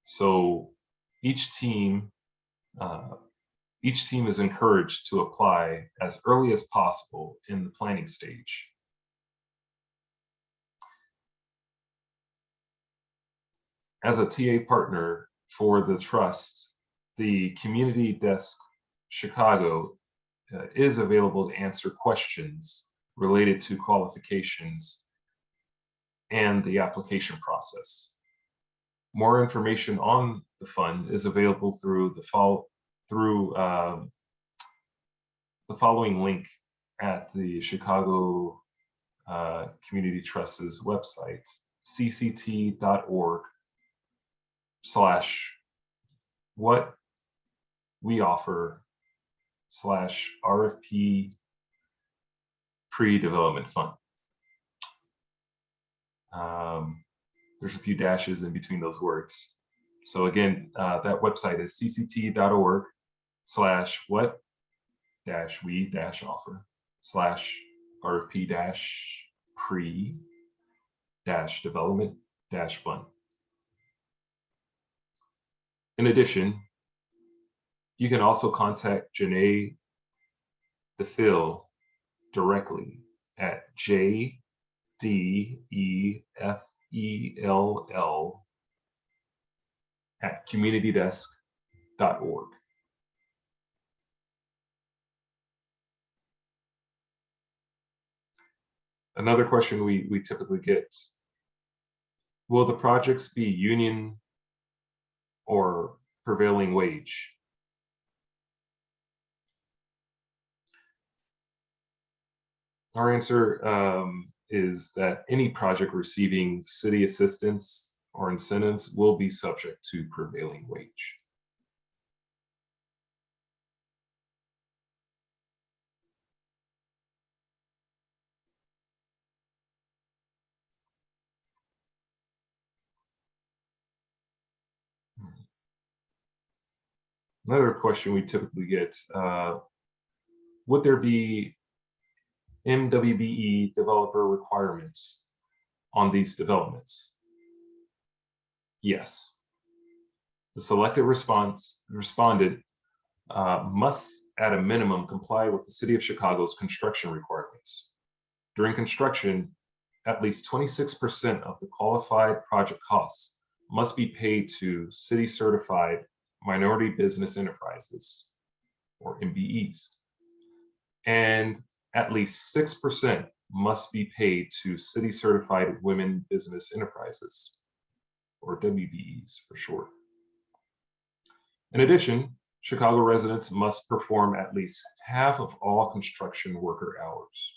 so each team is encouraged to apply as early as possible in the planning stage. As a TA partner for the trust, the Community Desk Chicago is available to answer questions related to qualifications and the application process. More information on the fund is available through the following link at the Chicago Community Trust's website, cct.org/what we offer/RFP pre-development fund. There's a few dashes in between those words. So again, that website is cct.org/what-we-offer/RFP-pre-development-fund. In addition, you can also contact Janae DeFill directly at jdefell@communitydesk.org. Another question we typically get, will the projects be union or prevailing wage? Our answer is that any project receiving city assistance or incentives will be subject to prevailing wage. Another question we typically get, would there be MWBE developer requirements on these developments? Yes. The selected respondent must, at a minimum, comply with the City of Chicago's construction requirements. During construction, at least 26% of the qualified project costs must be paid to city certified minority business enterprises, or MBEs, and at least 6% must be paid to city certified women business enterprises, or WBEs for short. In addition, Chicago residents must perform at least half of all construction worker hours.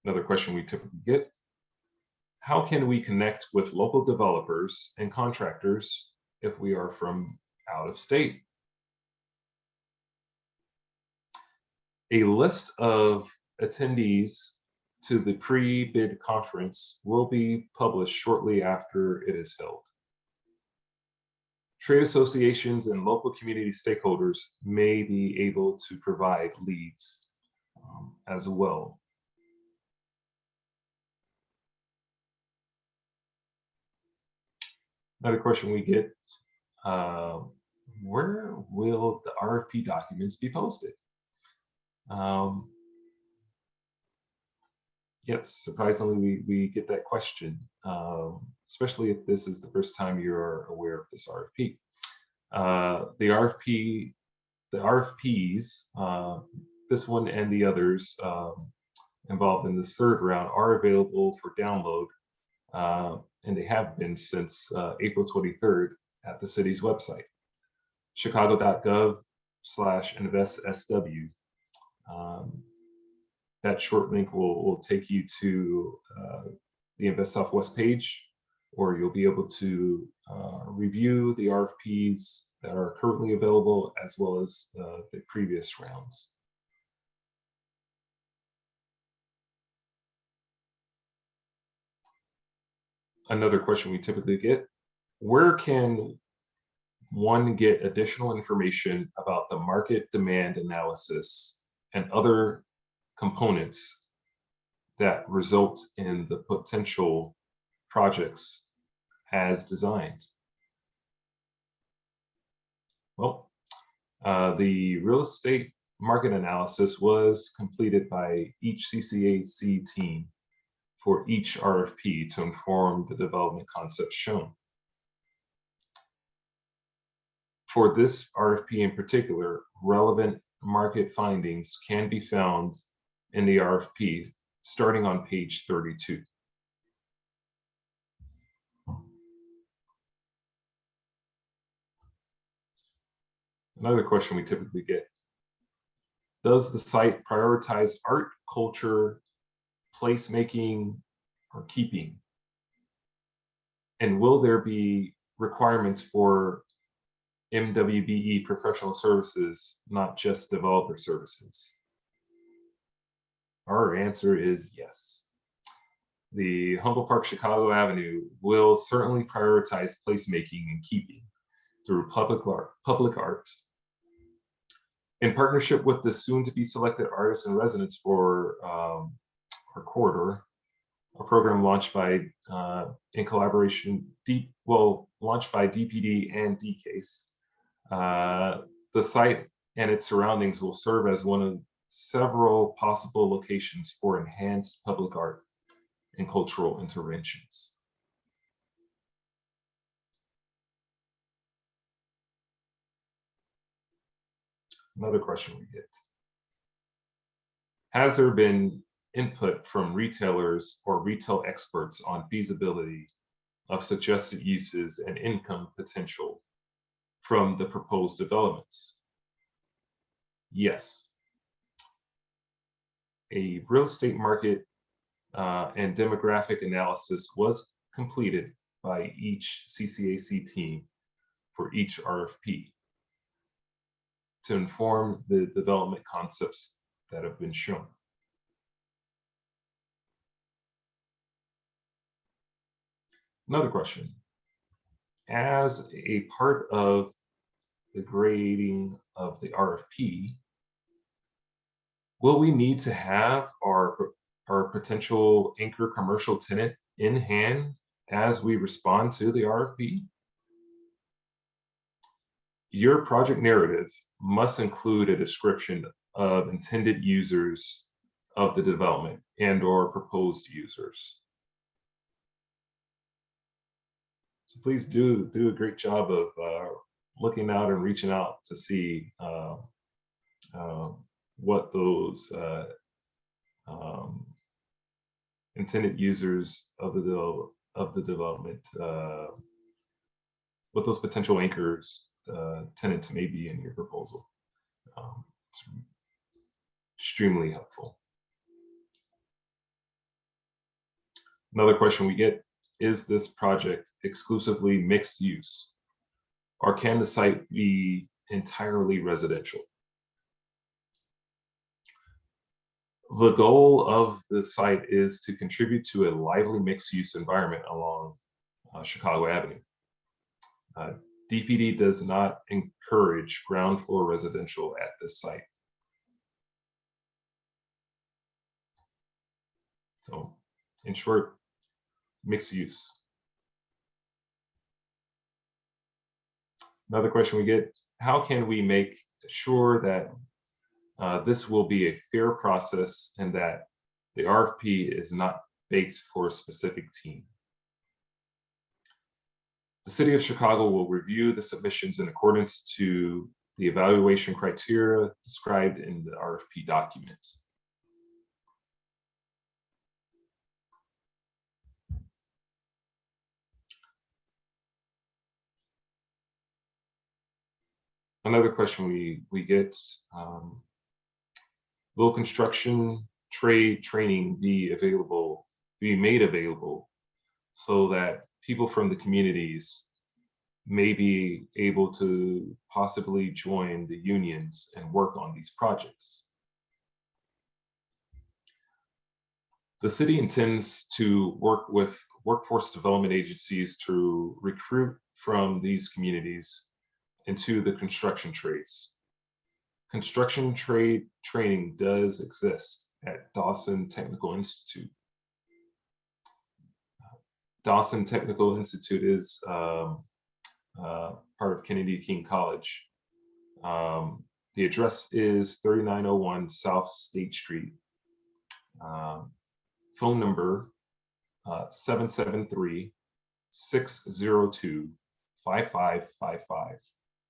Another question we typically get, how can we connect with local developers and contractors if we are from out of state? A list of attendees to the pre-bid conference will be published shortly after it is held. Trade associations and local community stakeholders may be able to provide leads as well. Another question we get, where will the RFP documents be posted? Yes, surprisingly, we get that question, especially if this is the first time you're aware of this RFP. The RFPs, this one and the others involved in this third round are available for download, and they have been since April 23rd at the city's website, chicago.gov/investsw. that short link will take you to the Invest Southwest page, or you'll be able to review the RFPs that are currently available, as well as the previous rounds. Another question we typically get: where can one get additional information about the market demand analysis and other components that result in the potential projects as designed? Well, the real estate market analysis was completed by each CCAC team for each RFP to inform the development concepts shown. For this RFP in particular, relevant market findings can be found in the RFP starting on page 32. Another question we typically get: does the site prioritize art, culture, placemaking, or keeping? And will there be requirements for MWBE professional services, not just developer services? Our answer is yes. The Humboldt Park Chicago Avenue will certainly prioritize placemaking and keeping through public art. In partnership with the soon-to-be selected artists and residents for our corridor, a program launched by, in collaboration, launched by DPD and DCASE. The site and its surroundings will serve as one of several possible locations for enhanced public art and cultural interventions. Another question we get: has there been input from retailers or retail experts on feasibility of suggested uses and income potential from the proposed developments? Yes. A real estate market and demographic analysis was completed by each CCAC team for each RFP to inform the development concepts that have been shown. Another question: as a part of the grading of the RFP, will we need to have our potential anchor commercial tenant in hand as we respond to the RFP? Your project narrative must include a description of intended users of the development and/or proposed users. So please do a great job of looking out and reaching out to see what those intended users of the development, what those potential anchors tenants may be in your proposal. It's extremely helpful. Another question we get: is this project exclusively mixed use, or can the site be entirely residential? The goal of the site is to contribute to a lively mixed-use environment along Chicago Avenue. DPD does not encourage ground floor residential at this site. So, in short, mixed use. Another question we get: how can we make sure that this will be a fair process and that the RFP is not baked for a specific team? The City of Chicago will review the submissions in accordance to the evaluation criteria described in the RFP documents. Another question we get: will construction trade training be made available so that people from the communities may be able to possibly join the unions and work on these projects. The city intends to work with workforce development agencies to recruit from these communities into the construction trades. Construction trade training does exist at Dawson Technical Institute. Dawson Technical Institute is part of Kennedy King College. The address is 3901 South State Street. Phone number 773-602-5555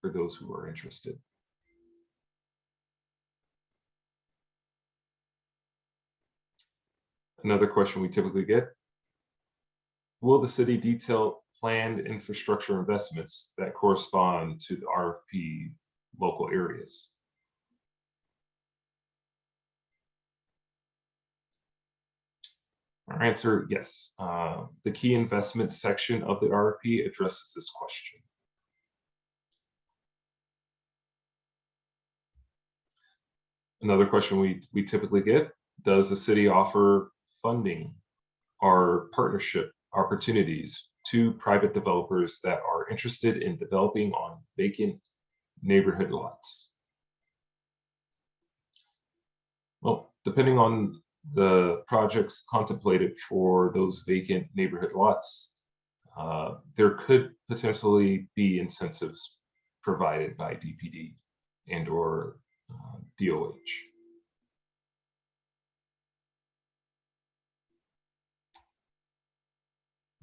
for those who are interested. Another question we typically get: will the city detail planned infrastructure investments that correspond to the RFP local areas? Our answer, yes. The key investment section of the RFP addresses this question. Another question we typically get: does the city offer funding or partnership opportunities to private developers that are interested in developing on vacant neighborhood lots? Well, depending on the projects contemplated for those vacant neighborhood lots, there could potentially be incentives provided by DPD and or DOH.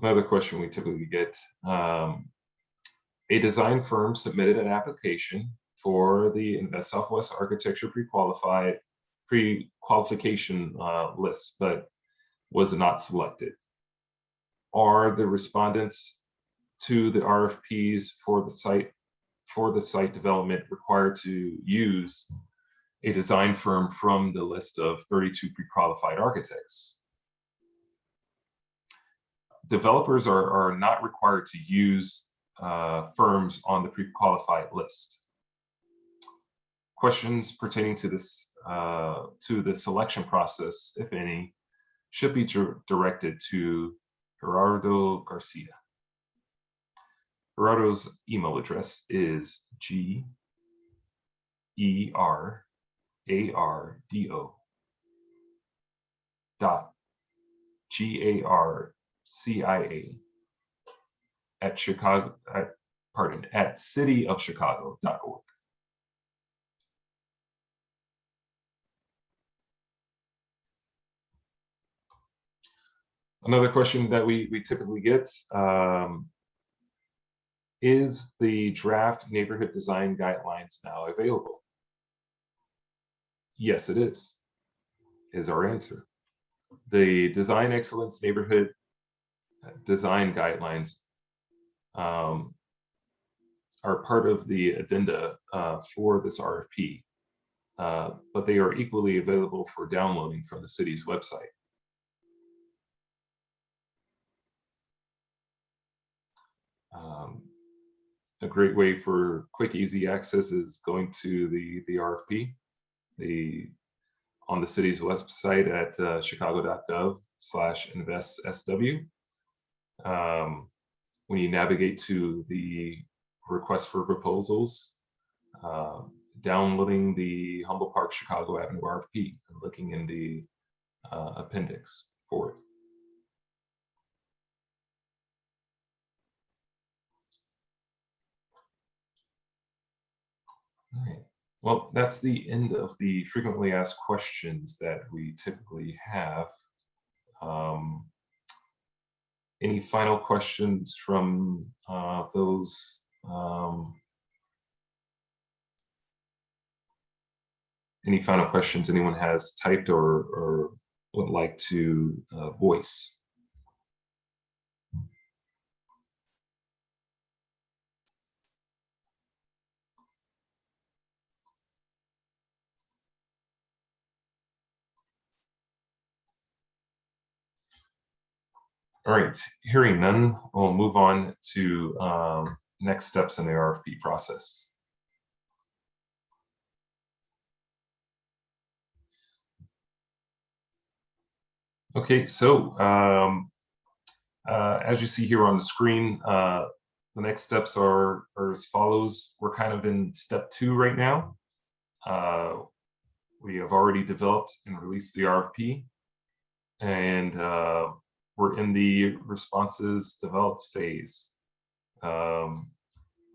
Another question we typically get: a design firm submitted an application for the Invest Southwest Architecture pre-qualification list, but was not selected. Are the respondents to the RFPs for the site development required to use a design firm from the list of 32 pre-qualified architects? Developers are not required to use firms on the pre-qualified list. Questions pertaining to this to the selection process, if any, should be directed to Gerardo Garcia. Gerardo's email address is GERARDO.GARCIA at cityofchicago.org. Another question that we typically get: is the draft neighborhood design guidelines now available? Yes, it is our answer. The Design Excellence Neighborhood Design Guidelines are part of the addenda for this RFP, but they are equally available for downloading from the city's website. A great way for quick, easy access is going to the RFP on the city's website at chicago.gov/investsw. When you navigate to the request for proposals, downloading the Humboldt Park Chicago Avenue RFP and looking in the appendix for it. All right. Well, that's the end of the frequently asked questions that we typically have. Any final questions from those? Any final questions anyone has typed or would like to voice? All right, hearing none, we'll move on to next steps in the RFP process. Okay, so as you see here on the screen, the next steps are as follows. We're kind of in step 2 right now. We have already developed and released the RFP, and we're in the responses developed phase,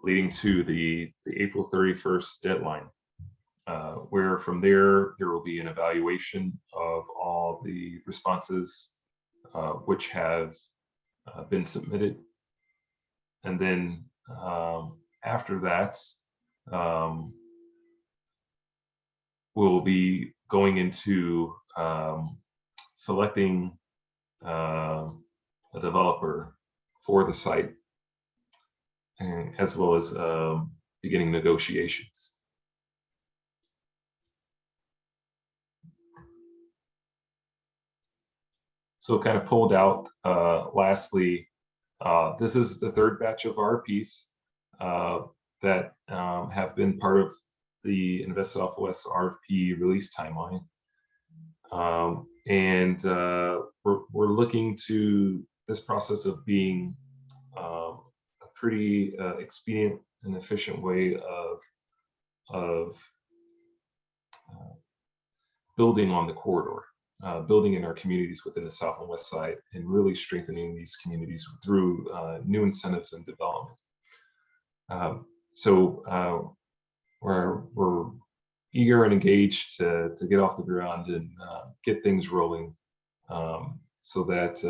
leading to the April 31st deadline, where from there will be an evaluation of all the responses which have been submitted. And then after that, we'll be going into selecting a developer for the site, and as well as beginning negotiations. So kind of pulled out, lastly, this is the 3rd batch of RFPs that have been part of the Invest Southwest RFP release timeline. And we're looking to this process of being a pretty expedient and efficient way of building on the corridor. Building in our communities within the South and West Side, and really strengthening these communities through new incentives and development. So we're eager and engaged to get off the ground and get things rolling, so that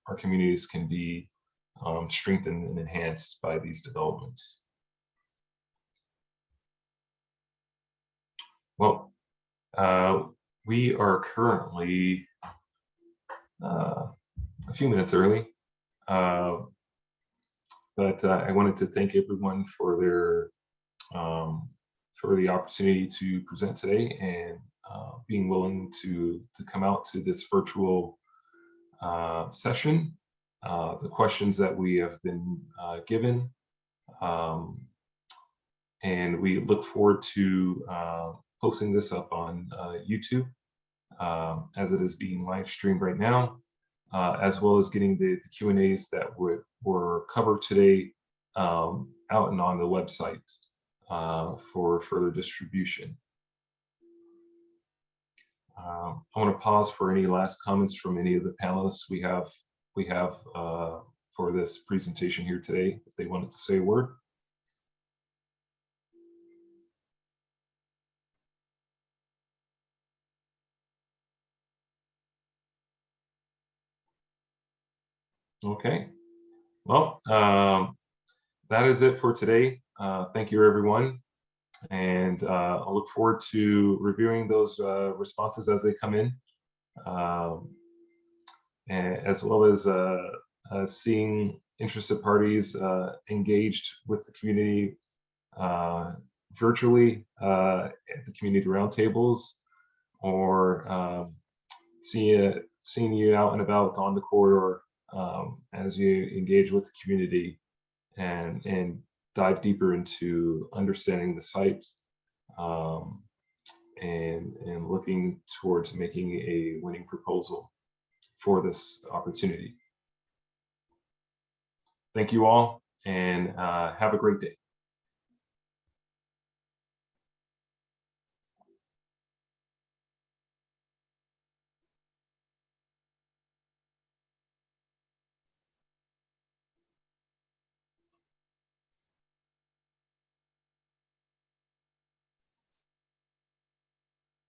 our communities can be strengthened and enhanced by these developments. Well, we are currently a few minutes early, but I wanted to thank everyone for their for the opportunity to present today, and being willing to come out to this virtual session. The questions that we have been given, and we look forward to posting this up on YouTube, as it is being live streamed right now, as well as getting the Q&As that were covered today out and on the website for further distribution. I want to pause for any last comments from any of the panelists we have for this presentation here today, if they wanted to say a word. Okay, well, that is it for today. Thank you, everyone. And I'll look forward to reviewing those responses as they come in, as well as seeing interested parties engaged with the community virtually at the community roundtables, or seeing you out and about on the corridor as you engage with the community and dive deeper into understanding the site, and looking towards making a winning proposal for this opportunity. Thank you all, and have a great day.